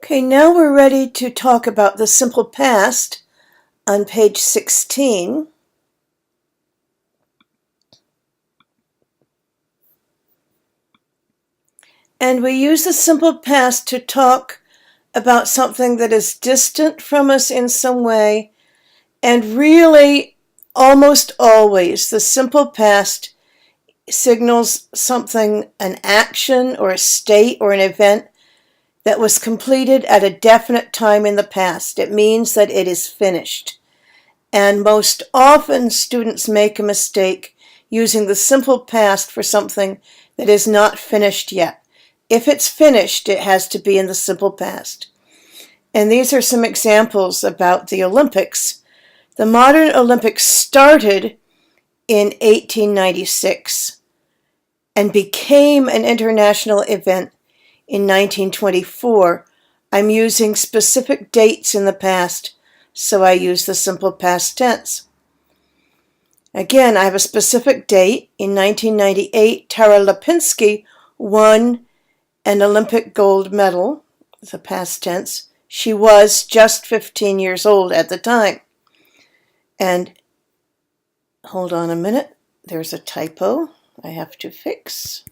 Okay, now we're ready to talk about the simple past on page 16. And we use the simple past to talk about something that is distant from us in some way, and really almost always the simple past signals something, an action or a state or an event that was completed at a definite time in the past. It means that it is finished. And most often students make a mistake using the simple past for something that is not finished yet. If it's finished, it has to be in the simple past. And these are some examples about the Olympics. The modern Olympics started in 1896 and became an international event in 1924. I'm using specific dates in the past, so I use the simple past tense. Again, I have a specific date. In 1998, Tara Lipinski won an Olympic gold medal. It's a past tense. She was just 15 years old at the time. And hold on a minute. There's a typo I have to fix.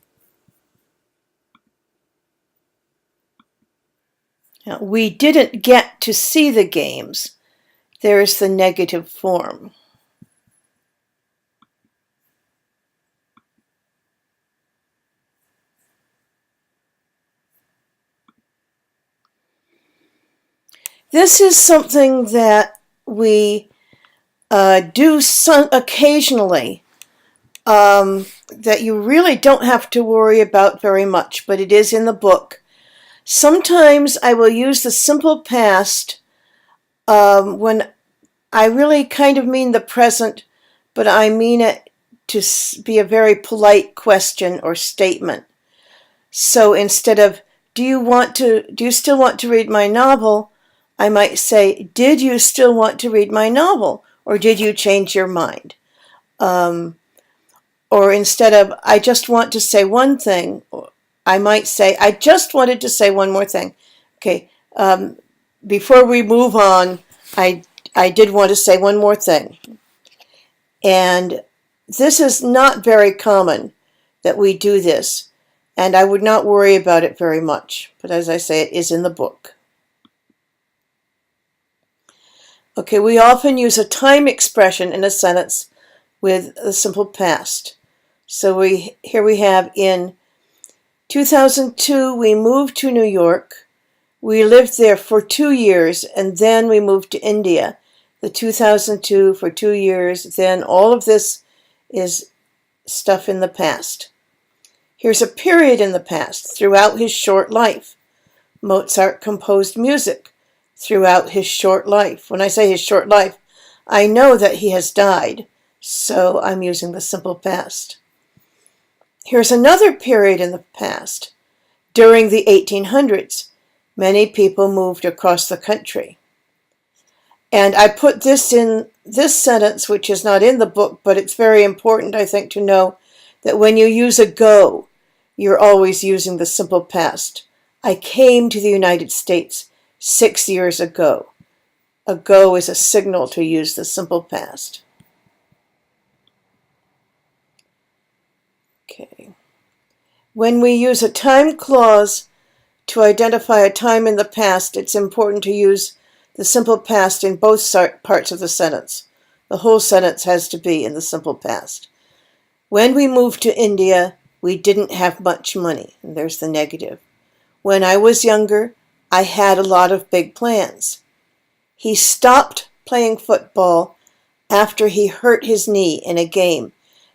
Now, we didn't get to see the games. There's the negative form. This is something that we do occasionally, that you really don't have to worry about very much, but it is in the book. Sometimes I will use the simple past when I really kind of mean the present, but I mean it to be a very polite question or statement. So instead of, do you still want to read my novel? I might say, did you still want to read my novel? Or did you change your mind? Or instead of, I just want to say one thing, I might say, I just wanted to say one more thing. Okay, before we move on, I did want to say one more thing. And this is not very common that we do this, and I would not worry about it very much. But as I say, it is in the book. Okay, we often use a time expression in a sentence with the simple past. So here we have in 2002, we moved to New York. We lived there for 2 years, and then we moved to India. The 2002 for 2 years, then all of this is stuff in the past. Here's a period in the past, throughout his short life. Mozart composed music throughout his short life. When I say his short life, I know that he has died, so I'm using the simple past. Here's another period in the past. During the 1800s, many people moved across the country. And I put this in this sentence, which is not in the book, but it's very important, I think, to know that when you use a go, you're always using the simple past. I came to the United States 6 years ago. A go is a signal to use the simple past. Okay. When we use a time clause to identify a time in the past, it's important to use the simple past in both parts of the sentence. The whole sentence has to be in the simple past. When we moved to India, we didn't have much money. And there's the negative. When I was younger, I had a lot of big plans. He stopped playing football after he hurt his knee in a game.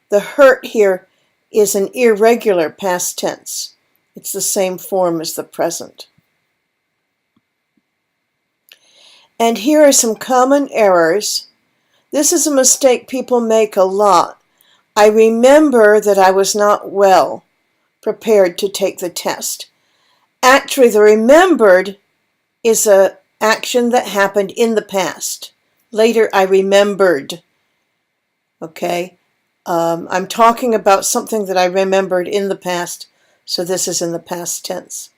The hurt here is an irregular past tense. It's the same form as the present. And here are some common errors. This is a mistake people make a lot. I remember that I was not well prepared to take the test. Actually, the remembered is an action that happened in the past. Later, I remembered. Okay? I'm talking about something that I remembered in the past, so this is in the past tense.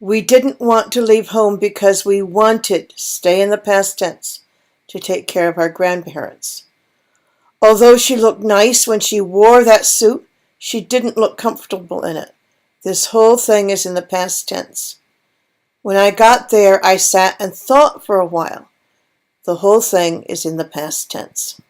We didn't want to leave home because we wanted, stay in the past tense, to take care of our grandparents. Although she looked nice when she wore that suit, she didn't look comfortable in it. This whole thing is in the past tense. When I got there, I sat and thought for a while. The whole thing is in the past tense.